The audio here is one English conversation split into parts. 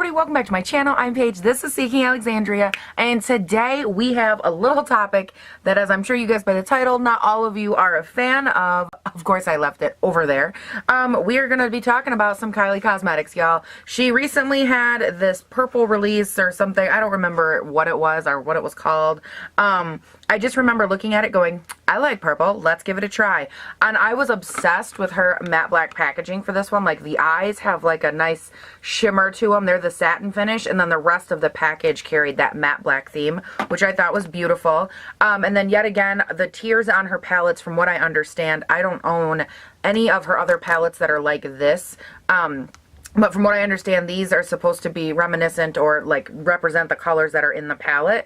everybody, welcome back to my channel. I'm Paige, this is Seeking Alexandria, and today we have a little topic that, as I'm sure you guys by the title, not all of you are a fan of. Of course I left it over there. We are going to be talking about some Kylie Cosmetics, y'all. She recently had this purple release or something. I don't remember what it was or what it was called. I just remember looking at it going, I like purple, let's give it a try. And I was obsessed with her matte black packaging for this one. Like, the eyes have like a nice shimmer to them. They're the satin finish, and then the rest of the package carried that matte black theme, which I thought was beautiful. And then yet again, the tiers on her palettes, from what I understand, I don't own any of her other palettes that are like this. But from what I understand, these are supposed to be reminiscent or like represent the colors that are in the palette,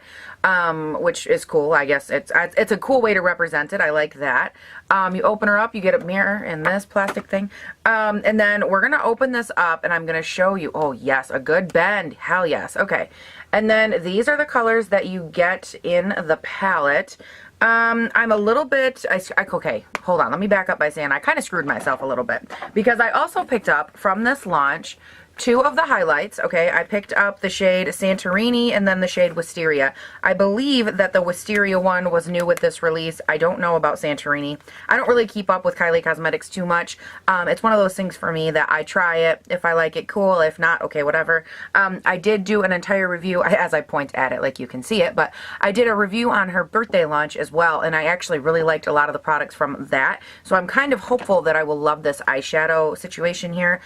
which is cool. I guess it's a cool way to represent it. I like that. You open her up, you get a mirror in this plastic thing. And then we're going to open this up and I'm going to show you. Oh yes, a good bend. Hell yes. Okay. And then these are the colors that you get in the palette. I'm a little bit, okay, hold on, let me back up by saying I kind of screwed myself a little bit, because I also picked up from this launch two of the highlights. Okay, I picked up the shade Santorini and then the shade Wisteria. I believe that the Wisteria one was new with this release. I don't know about Santorini. I don't really keep up with Kylie Cosmetics too much. It's one of those things for me that I try it. If I like it, cool. If not, okay, whatever. I did do an entire review, as I point at it like you can see it, but I did a review on her birthday launch as well, and I actually really liked a lot of the products from that. So I'm kind of hopeful that I will love this eyeshadow situation here.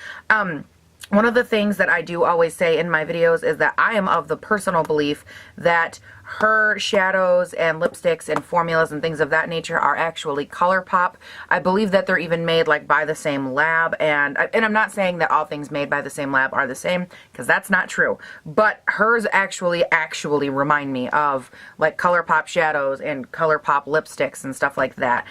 One of the things that I do always say in my videos is that I am of the personal belief that her shadows and lipsticks and formulas and things of that nature are actually ColourPop. I believe that they're even made like by the same lab, and I'm not saying that all things made by the same lab are the same, because that's not true, but hers actually remind me of like ColourPop shadows and ColourPop lipsticks and stuff like that.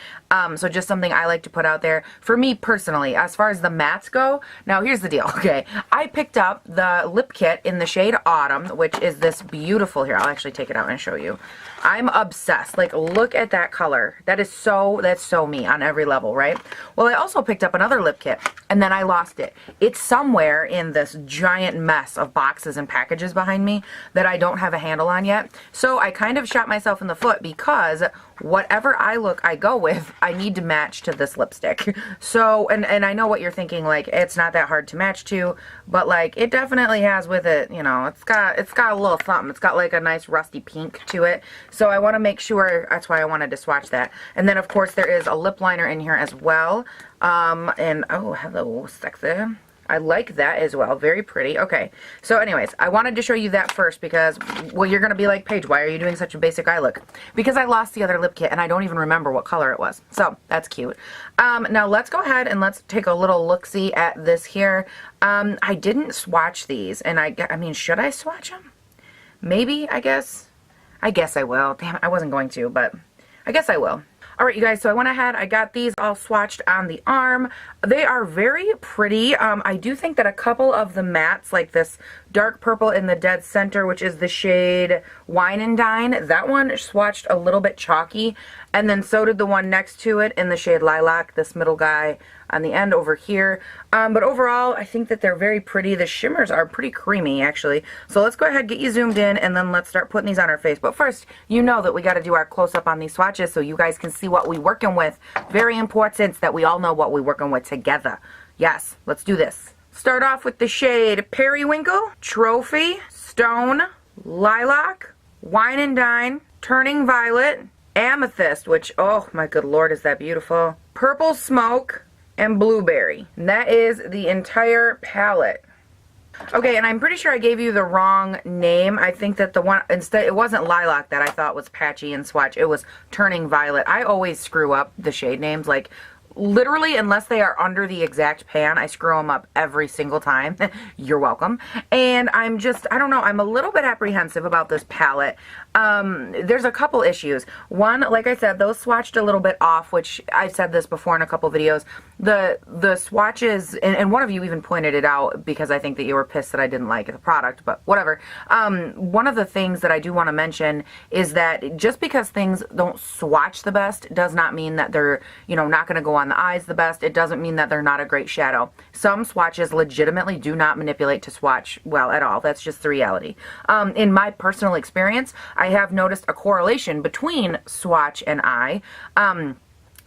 So just something I like to put out there. For me personally, as far as the mattes go, now here's the deal, okay? I picked up the lip kit in the shade Autumn, which is this beautiful, here, I'll actually take it out and show you. I'm obsessed. Like, look at that color. That's so me on every level, right? Well, I also picked up another lip kit and then I lost it. It's somewhere in this giant mess of boxes and packages behind me that I don't have a handle on yet. So I kind of shot myself in the foot, because whatever eye look I go with, I need to match to this lipstick. So, and I know what you're thinking, like, it's not that hard to match to, but like, it definitely has with it, you know, it's got a little something. It's got like a nice rusty pink to it. So I want to make sure, that's why I wanted to swatch that. And then of course there is a lip liner in here as well. And oh, hello, sexy. I like that as well. Very pretty. Okay. So anyways, I wanted to show you that first because, well, you're going to be like, Paige, why are you doing such a basic eye look? Because I lost the other lip kit and I don't even remember what color it was. So that's cute. Now let's go ahead and let's take a little look-see at this here. I didn't swatch these, and I mean, should I swatch them? Maybe, I guess I will. Damn it, I wasn't going to, but I guess I will. Alright, you guys, so I went ahead, I got these all swatched on the arm. They are very pretty. I do think that a couple of the mattes, like this dark purple in the dead center, which is the shade Wine and Dine, that one swatched a little bit chalky, and then so did the one next to it in the shade Lilac, this middle guy on the end over here. But overall, I think that they're very pretty. The shimmers are pretty creamy, actually. So let's go ahead, get you zoomed in, and then let's start putting these on our face. But first, you know that we got to do our close-up on these swatches so you guys can see what we're working with. Very important that we all know what we're working with together. Yes, let's do this. Start off with the shade Periwinkle, Trophy, Stone, Lilac, Wine and Dine, Turning Violet, Amethyst, which, oh my good lord, is that beautiful, Purple Smoke, and Blueberry. And that is the entire palette. Okay, and I'm pretty sure I gave you the wrong name. I think that the one, instead, it wasn't Lilac that I thought was patchy and swatch. It was Turning Violet. I always screw up the shade names. Like, literally, unless they are under the exact pan, I screw them up every single time. You're welcome. And I'm just, I don't know, I'm a little bit apprehensive about this palette. There's a couple issues. One, like I said, those swatched a little bit off, which I've said this before in a couple videos. The swatches, and one of you even pointed it out because I think that you were pissed that I didn't like the product, but whatever. One of the things that I do want to mention is that just because things don't swatch the best does not mean that they're, you know, not going to go on on the eyes the best, it doesn't mean that they're not a great shadow. Some swatches legitimately do not manipulate to swatch well at all. That's just the reality. In my personal experience, I have noticed a correlation between swatch and eye.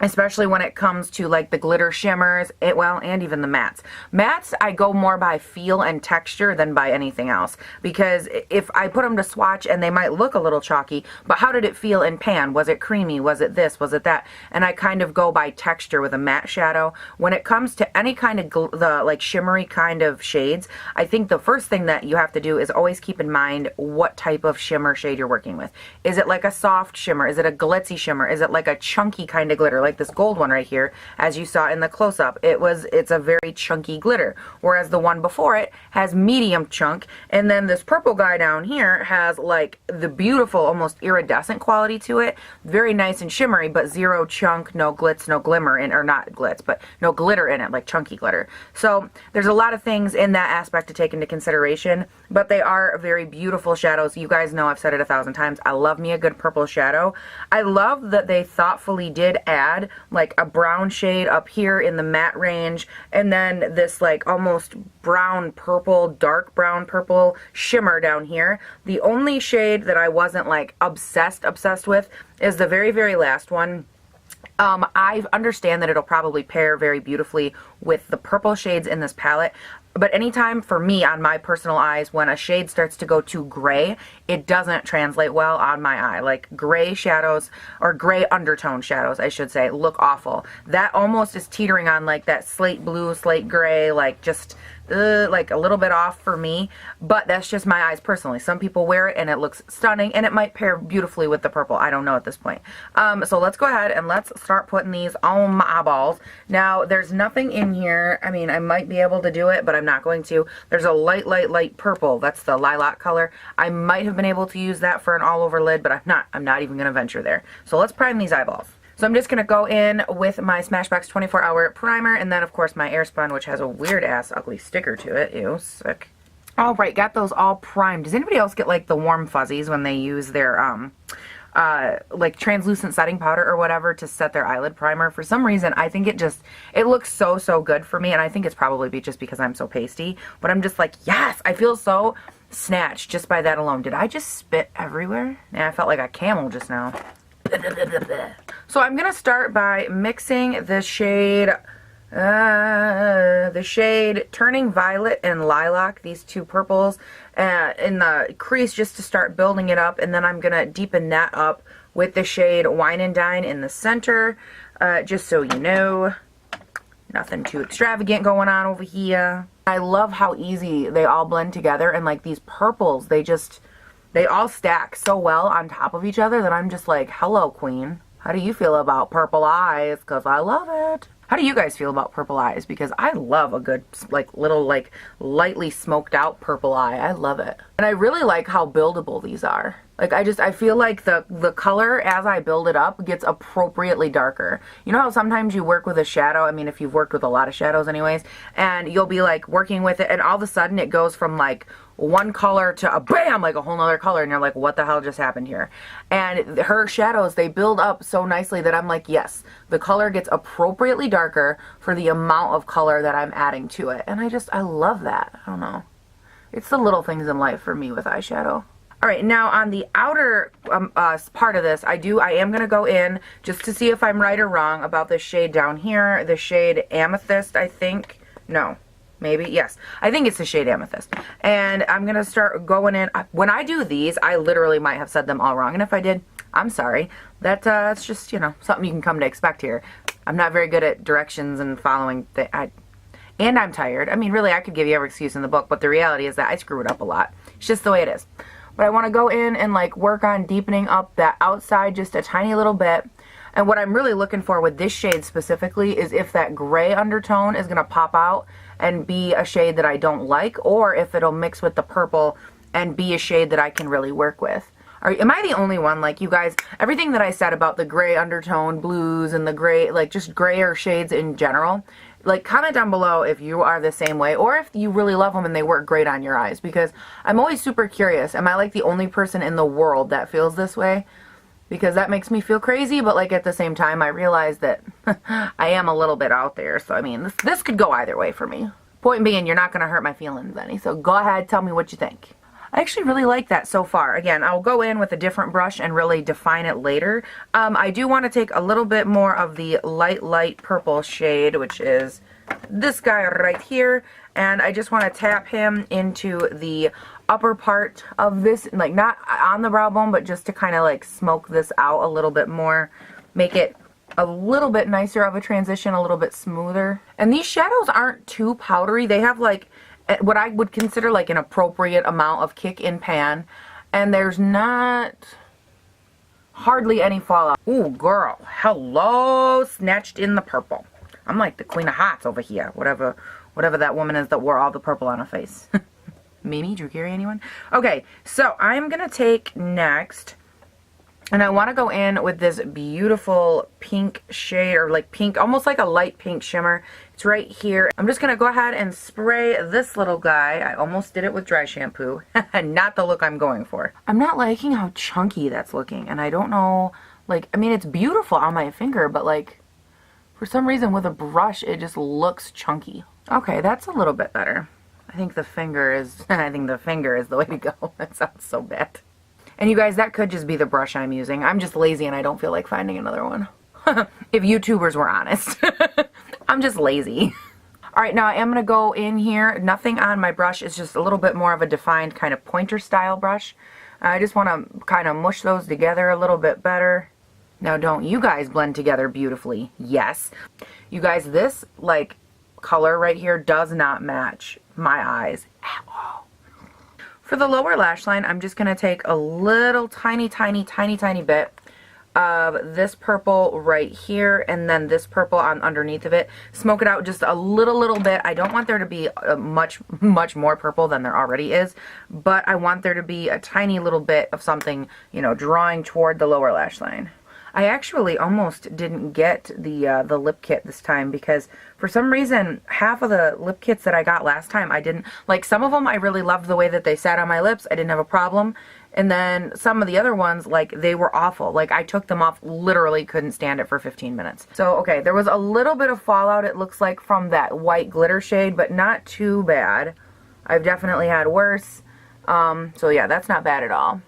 Especially when it comes to like the glitter shimmers, and even the mattes. Mattes, I go more by feel and texture than by anything else. Because if I put them to swatch and they might look a little chalky, but how did it feel in pan? Was it creamy? Was it this? Was it that? And I kind of go by texture with a matte shadow. When it comes to any kind of the like shimmery kind of shades, I think the first thing that you have to do is always keep in mind what type of shimmer shade you're working with. Is it like a soft shimmer? Is it a glitzy shimmer? Is it like a chunky kind of glitter? Like this gold one right here, as you saw in the close-up, it's a very chunky glitter, whereas the one before it has medium chunk, and then this purple guy down here has like the beautiful almost iridescent quality to it, very nice and shimmery, but zero chunk, no glitz, no glimmer in, or not glitz, but no glitter in it, like chunky glitter. So there's a lot of things in that aspect to take into consideration, but they are very beautiful shadows. You guys know I've said it 1,000 times, I love me a good purple shadow. I love that they thoughtfully did add like a brown shade up here in the matte range, and then this like almost brown purple, dark brown purple shimmer down here. The only shade that I wasn't like obsessed with is the very, very last one. I understand that it'll probably pair very beautifully with the purple shades in this palette. But anytime for me on my personal eyes, when a shade starts to go too gray, it doesn't translate well on my eye. Like gray shadows, or gray undertone shadows, I should say, look awful. That almost is teetering on like that slate blue, slate gray, like just like a little bit off for me, but that's just my eyes personally. Some people wear it and it looks stunning, and it might pair beautifully with the purple. I don't know at this point. So let's go ahead and let's start putting these on my eyeballs. Now, there's nothing in here. I mean, I might be able to do it, but I'm not going to. There's a light purple. That's the lilac color. I might have been able to use that for an all-over lid, but I'm not even going to venture there. So let's prime these eyeballs. So I'm just going to go in with my Smashbox 24-hour primer, and then of course my Airspun, which has a weird ass ugly sticker to it. Ew, sick. Alright, got those all primed. Does anybody else get like the warm fuzzies when they use their like translucent setting powder or whatever to set their eyelid primer? For some reason I think it looks so good for me, and I think it's probably just because I'm so pasty, but I'm just like, yes, I feel so snatched just by that alone. Did I just spit everywhere? Yeah, I felt like a camel just now. So I'm going to start by mixing the shade Turning Violet and Lilac, these two purples, in the crease just to start building it up, and then I'm going to deepen that up with the shade Wine and Dine in the center, just so you know. Nothing too extravagant going on over here. I love how easy they all blend together, and like these purples, they all stack so well on top of each other that I'm just like, hello, queen. How do you feel about purple eyes? Because I love it. How do you guys feel about purple eyes? Because I love a good, like, little, like, lightly smoked out purple eye. I love it. And I really like how buildable these are. Like, I feel like the color, as I build it up, gets appropriately darker. You know how sometimes you work with a shadow? I mean, if you've worked with a lot of shadows anyways, and you'll be, like, working with it, and all of a sudden it goes from, like, one color to a bam, like a whole nother color, and you're like, what the hell just happened here? And her shadows, they build up so nicely that I'm like, yes, the color gets appropriately darker for the amount of color that I'm adding to it. And I love that. I don't know. It's the little things in life for me with eyeshadow. Alright, now on the outer part of this, I am going to go in just to see if I'm right or wrong about this shade down here, the shade Amethyst, I think. No. Maybe, yes. I think it's the shade Amethyst. And I'm going to start going in. When I do these, I literally might have said them all wrong. And if I did, I'm sorry. That's just, you know, something you can come to expect here. I'm not very good at directions and following. And I'm tired. I mean, really, I could give you every excuse in the book, but the reality is that I screw it up a lot. It's just the way it is. But I want to go in and, like, work on deepening up that outside just a tiny little bit. And what I'm really looking for with this shade specifically is if that gray undertone is going to pop out and be a shade that I don't like, or if it'll mix with the purple and be a shade that I can really work with. Am I the only one? Like, you guys, everything that I said about the gray undertone blues and the gray, like, just grayer shades in general, like, comment down below if you are the same way, or if you really love them and they work great on your eyes, because I'm always super curious. Am I like the only person in the world that feels this way? because that makes me feel crazy, but like at the same time I realize that I am a little bit out there. So I mean, this could go either way for me. Point being, you're not going to hurt my feelings any. So go ahead, tell me what you think. I actually really like that so far. Again, I'll go in with a different brush and really define it later. I do want to take a little bit more of the light purple shade, which is this guy right here. And I just want to tap him into the upper part of this, like not on the brow bone, but just to kind of like smoke this out a little bit more. Make it a little bit nicer of a transition, a little bit smoother. And these shadows aren't too powdery. They have like what I would consider like an appropriate amount of kick in pan, and there's not hardly any fallout. Ooh, girl, hello, snatched in the purple. I'm like the queen of hearts over here, whatever that woman is that wore all the purple on her face. Mimi, Drew Carey, anyone? Okay, so I'm gonna take next, and I want to go in with this beautiful pink shade, or like pink, almost like a light pink shimmer. It's right here. I'm just going to go ahead and spray this little guy. I almost did it with dry shampoo. Not the look I'm going for. I'm not liking how chunky that's looking, and I don't know, like, I mean, it's beautiful on my finger, but like, for some reason with a brush, it just looks chunky. Okay, that's a little bit better. I think the finger is the way to go. That sounds so bad. And you guys, that could just be the brush I'm using. I'm just lazy and I don't feel like finding another one. If YouTubers were honest. I'm just lazy. Alright, now I am going to go in here. Nothing on my brush. It's just a little bit more of a defined kind of pointer style brush. I just want to kind of mush those together a little bit better. Now don't you guys blend together beautifully? Yes. You guys, this like color right here does not match my eyes at all. For the lower lash line, I'm just going to take a little tiny bit of this purple right here, and then this purple on underneath of it. Smoke it out just a little bit. I don't want there to be much more purple than there already is, but I want there to be a tiny little bit of something, you know, drawing toward the lower lash line. I actually almost didn't get the lip kit this time because for some reason half of the lip kits that I got last time I didn't like. Some of them I really loved the way that they sat on my lips. I didn't have a problem. And then some of the other ones, like, they were awful. Like, I took them off, literally couldn't stand it for 15 minutes. So, okay, there was a little bit of fallout, it looks like, from that white glitter shade, but not too bad. I've definitely had worse. So yeah, that's not bad at all.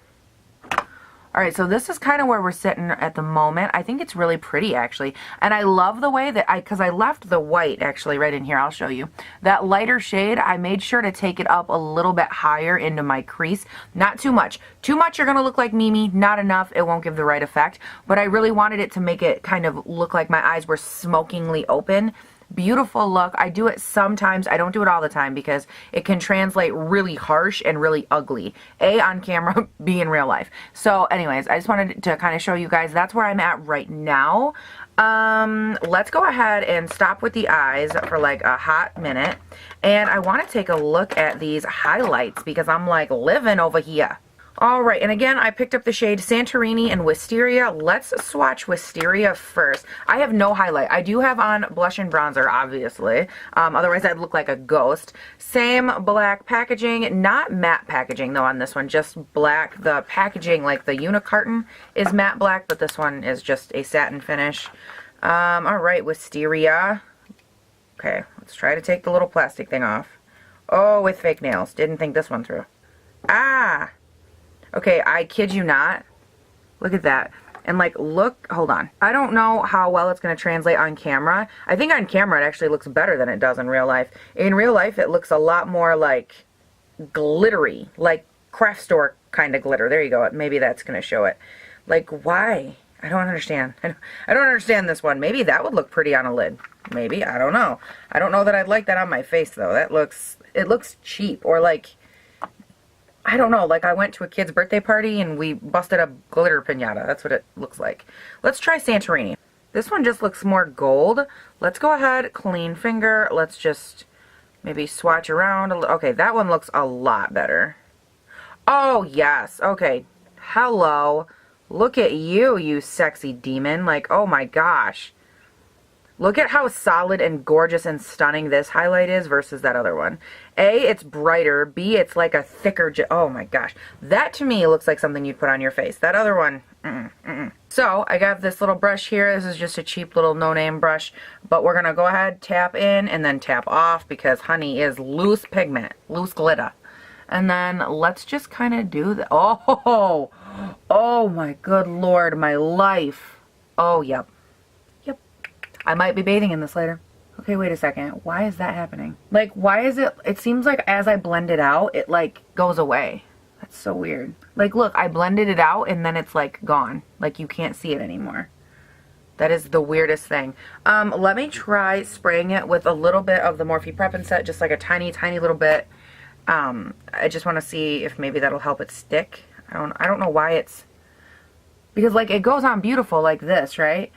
Alright, so this is kind of where we're sitting at the moment. I think it's really pretty, actually. And I love the way that because I left the white, actually, right in here. I'll show you. That lighter shade, I made sure to take it up a little bit higher into my crease. Not too much. Too much, you're going to look like Mimi. Not enough, it won't give the right effect. But I really wanted it to make it kind of look like my eyes were smokingly open. Beautiful look. I do it sometimes. I don't do it all the time because it can translate really harsh and really ugly. A, on camera, B, in real life. So anyways, I just wanted to kind of show you guys that's where I'm at right now. Let's go ahead and stop with the eyes for like a hot minute. And I want to take a look at these highlights because I'm like living over here. Alright, and again, I picked up the shade Santorini and Wisteria. Let's swatch Wisteria first. I have no highlight. I do have on blush and bronzer, obviously. Otherwise, I'd look like a ghost. Same black packaging. Not matte packaging, though, on this one. Just black. The packaging, like the unicarton, is matte black, but this one is just a satin finish. Alright, Wisteria. Okay, let's try to take the little plastic thing off. Oh, with fake nails. Didn't think this one through. Ah! Okay, I kid you not. Look at that. And like, look, hold on. I don't know how well it's going to translate on camera. I think on camera it actually looks better than it does in real life. In real life it looks a lot more like glittery, like craft store kind of glitter. There you go. Maybe that's going to show it. Like, why? I don't understand. I don't understand this one. Maybe that would look pretty on a lid. Maybe. I don't know. I don't know that I'd like that on my face though. It looks cheap, or like, I don't know, like I went to a kid's birthday party and we busted a glitter piñata. That's what it looks like. Let's try Santorini. This one just looks more gold. Let's go ahead, clean finger. Let's just maybe swatch around a little. Okay, that one looks a lot better. Oh, yes. Okay. Hello. Look at you, you sexy demon. Like, oh my gosh. Look at how solid and gorgeous and stunning this highlight is versus that other one. A, it's brighter. B, it's like a thicker, oh my gosh. That to me looks like something you'd put on your face. That other one, So I got this little brush here. This is just a cheap little no-name brush, but we're gonna go ahead, tap in, and then tap off because honey is loose pigment, loose glitter. And then let's just kind of do the, oh my good Lord, my life. Oh, yep. I might be bathing in this later. Okay, wait a second. Why is that happening? Like, why is it seems like as I blend it out, it like goes away. That's so weird. Like, look, I blended it out and then it's like gone. Like you can't see it anymore. That is the weirdest thing. Let me try spraying it with a little bit of the Morphe Prep and Set, just like a tiny, tiny little bit. I just want to see if maybe that'll help it stick. I don't know why it's, because like it goes on beautiful like this, right?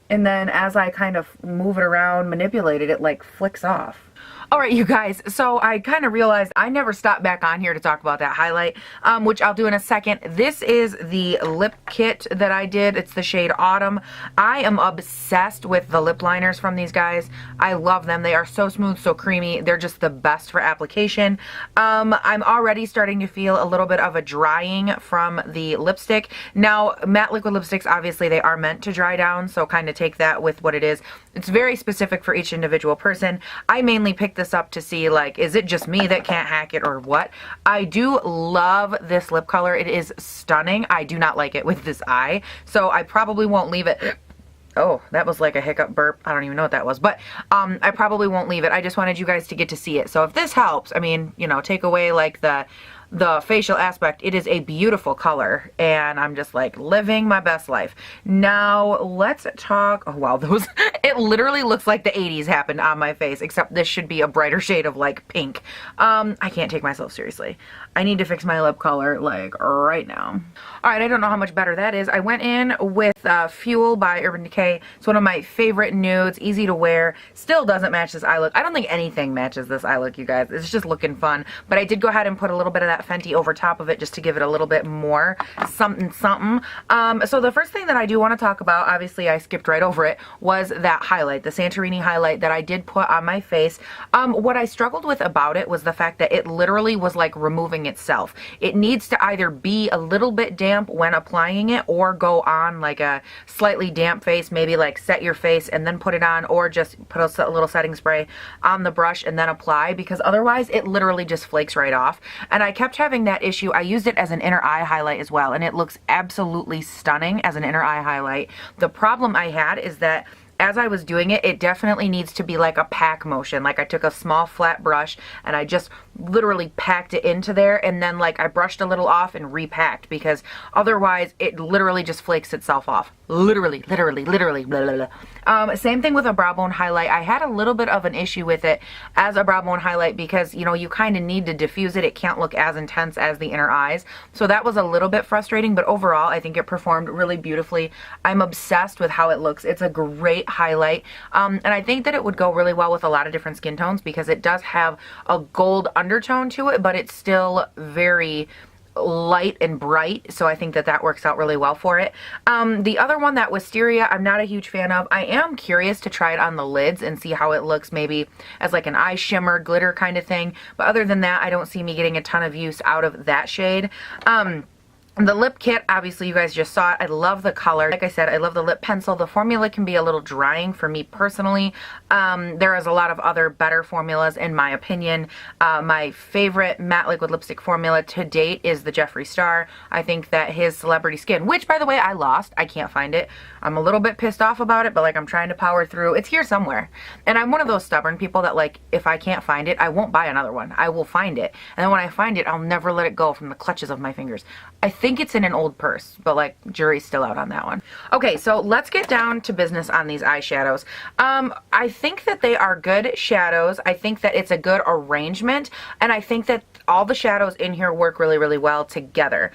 And then as I kind of move it around, manipulate it, it like flicks off. All right, you guys, so I kind of realized I never stopped back on here to talk about that highlight, which I'll do in a second. This is the lip kit that I did. It's the shade Autumn. I am obsessed with the lip liners from these guys. I love them. They are so smooth, so creamy. They're just the best for application. I'm already starting to feel a little bit of a drying from the lipstick. Now, matte liquid lipsticks, obviously, they are meant to dry down, so kind of take that with what it is. It's very specific for each individual person. I mainly picked this up to see, like, is it just me that can't hack it or what? I do love this lip color. It is stunning. I do not like it with this eye, so I probably won't leave it. Oh, that was like a hiccup burp. I don't even know what that was, but I probably won't leave it. I just wanted you guys to get to see it. So if this helps, I mean, you know, take away like the facial aspect, it is a beautiful color and I'm just like living my best life. Now let's talk, oh wow, those, it literally looks like the 80s happened on my face, except this should be a brighter shade of like pink. I can't take myself seriously. I need to fix my lip color like right now. All right, I don't know how much better that is. I went in with Fuel by Urban Decay. It's one of my favorite nudes, easy to wear, still doesn't match this eye look. I don't think anything matches this eye look, you guys. It's just looking fun, but I did go ahead and put a little bit of that Fenty over top of it just to give it a little bit more something. So the first thing that I do want to talk about, obviously I skipped right over it, was that highlight, the Santorini highlight that I did put on my face. What I struggled with about it was the fact that it literally was like removing itself. It needs to either be a little bit damp when applying it or go on like a slightly damp face, maybe like set your face and then put it on, or just put a little setting spray on the brush and then apply, because otherwise it literally just flakes right off. And I kept having that issue. I used it as an inner eye highlight as well, and it looks absolutely stunning as an inner eye highlight. The problem I had is that as I was doing it, it definitely needs to be like a pack motion. Like I took a small flat brush and I just literally packed it into there, and then like I brushed a little off and repacked, because otherwise it literally just flakes itself off. Literally, blah, blah, blah. Same thing with a brow bone highlight. I had a little bit of an issue with it as a brow bone highlight because, you know, you kind of need to diffuse it. It can't look as intense as the inner eyes. So that was a little bit frustrating, but overall I think it performed really beautifully. I'm obsessed with how it looks. It's a great highlight. And I think that it would go really well with a lot of different skin tones because it does have a gold undertone to it, but it's still very light and bright, so I think that that works out really well for it. The other one, that Wisteria, I'm not a huge fan of. I am curious to try it on the lids and see how it looks, maybe as like an eye shimmer glitter kind of thing, but other than that I don't see me getting a ton of use out of that shade. The lip kit, obviously you guys just saw it. I love the color. Like I said, I love the lip pencil. The formula can be a little drying for me personally. There is a lot of other better formulas in my opinion. My favorite matte liquid lipstick formula to date is the Jeffree Star. I think that his Celebrity Skin, which by the way I lost, I can't find it. I'm a little bit pissed off about it, but like I'm trying to power through. It's here somewhere. And I'm one of those stubborn people that like, if I can't find it, I won't buy another one. I will find it. And then when I find it, I'll never let it go from the clutches of my fingers. I think it's in an old purse, but like jury's still out on that one. Okay, so let's get down to business on these eyeshadows. I think that they are good shadows. I think that it's a good arrangement, and I think that all the shadows in here work really, really well together.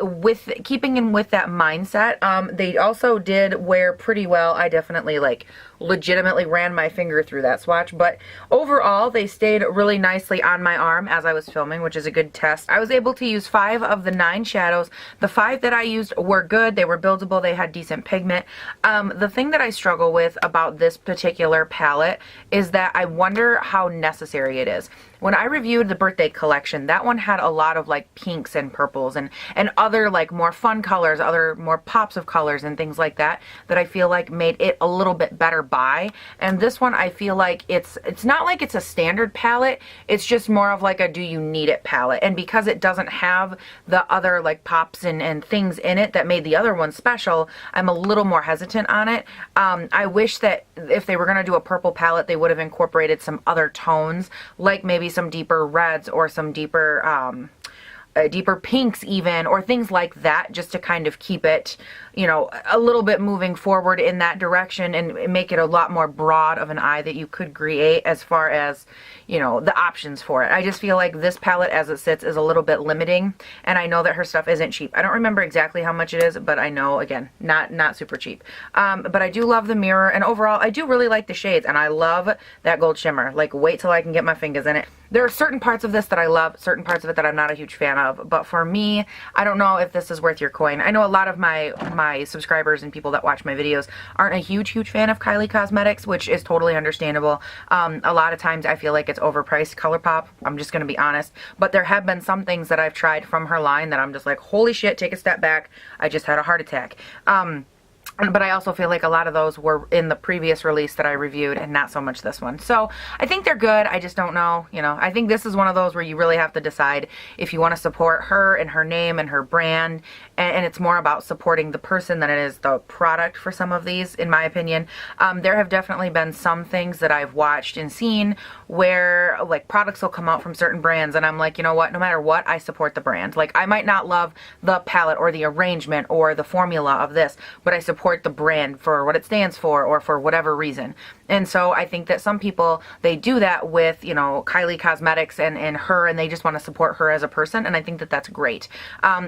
With keeping in with that mindset, they also did wear pretty well. I definitely like legitimately ran my finger through that swatch. But overall, they stayed really nicely on my arm as I was filming, which is a good test. I was able to use 5 of the 9 shadows. The 5 that I used were good. They were buildable. They had decent pigment. The thing that I struggle with about this particular palette is that I wonder how necessary it is. When I reviewed the birthday collection, that one had a lot of like pinks and purples and other like more fun colors, other more pops of colors and things like that I feel like made it a little bit better buy. And this one, I feel like it's not like it's a standard palette. It's just more of like a do you need it palette. And because it doesn't have the other like pops and things in it that made the other one special, I'm a little more hesitant on it. I wish that if they were going to do a purple palette, they would have incorporated some other tones, like maybe some deeper reds or some deeper deeper pinks even, or things like that, just to kind of keep it, you know, a little bit moving forward in that direction and make it a lot more broad of an eye that you could create as far as, you know, the options for it. I just feel like this palette as it sits is a little bit limiting, and I know that her stuff isn't cheap. I don't remember exactly how much it is, but I know, again, not super cheap. But I do love the mirror, and overall I do really like the shades, and I love that gold shimmer. Like, wait till I can get my fingers in it. There are certain parts of this that I love, certain parts of it that I'm not a huge fan of, but for me, I don't know if this is worth your coin. I know a lot of my subscribers and people that watch my videos aren't a huge fan of Kylie Cosmetics, which is totally understandable. A lot of times I feel like it's overpriced ColourPop. I'm just going to be honest, but there have been some things that I've tried from her line that I'm just like, holy shit, take a step back. I just had a heart attack. But I also feel like a lot of those were in the previous release that I reviewed and not so much this one. So I think they're good. I just don't know. You know, I think this is one of those where you really have to decide if you want to support her and her name and her brand. And it's more about supporting the person than it is the product for some of these, in my opinion. There have definitely been some things that I've watched and seen where like products will come out from certain brands and I'm like, you know what, no matter what, I support the brand. Like, I might not love the palette or the arrangement or the formula of this, but I support the brand for what it stands for or for whatever reason. And so I think that some people, they do that with, you know, Kylie Cosmetics and her, and they just want to support her as a person, and I think that that's great.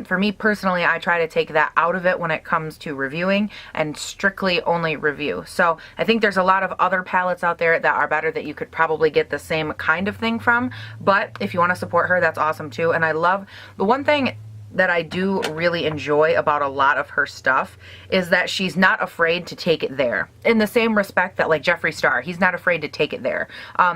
For me personally, I try to take that out of it when it comes to reviewing and strictly only review. So I think there's a lot of other palettes out there that are better that you could probably get the same kind of thing from, but if you want to support her, that's awesome too. And I love, the one thing that I do really enjoy about a lot of her stuff is that she's not afraid to take it there. In the same respect that like Jeffree Star, he's not afraid to take it there.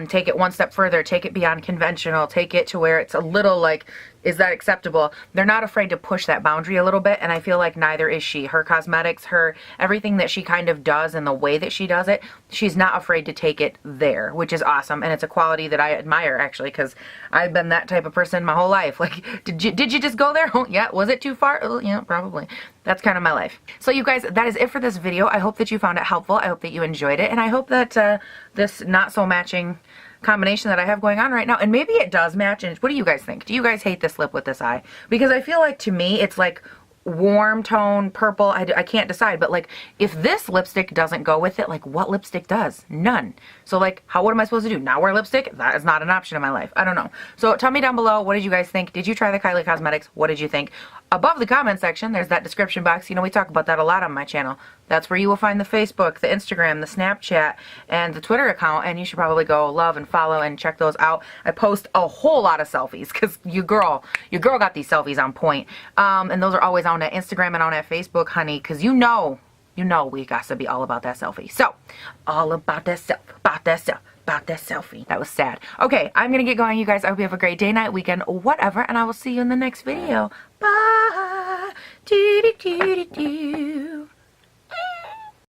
Take it one step further, take it beyond conventional, take it to where it's a little like, is that acceptable? They're not afraid to push that boundary a little bit, and I feel like neither is she. Her cosmetics, her everything that she kind of does and the way that she does it, she's not afraid to take it there, which is awesome, and it's a quality that I admire actually, because I've been that type of person my whole life. Like, did you just go there? Oh, yeah. Was it too far? Oh, yeah, probably. That's kind of my life. So you guys, that is it for this video. I hope that you found it helpful. I hope that you enjoyed it, and I hope that this not so matching combination that I have going on right now, and maybe it does match, and what do you guys think? Do you guys hate this lip with this eye? Because I feel like to me it's like warm tone purple. I can't decide, but like if this lipstick doesn't go with it, like what lipstick does? None. So like what am I supposed to do? Not wear lipstick? That is not an option in my life. I don't know. So tell me down below, what did you guys think? Did you try the Kylie Cosmetics? What did you think? Above the comment section, there's that description box. You know, we talk about that a lot on my channel. That's where you will find the Facebook, the Instagram, the Snapchat, and the Twitter account, and you should probably go love and follow and check those out. I post a whole lot of selfies because your girl got these selfies on point. And those are always on that Instagram and on that Facebook, honey, because you know we got to be all about that selfie. So, all about that selfie. That was sad. Okay, I'm going to get going, you guys. I hope you have a great day, night, weekend, whatever, and I will see you in the next video. Bye. Doo -doo -doo -doo -doo.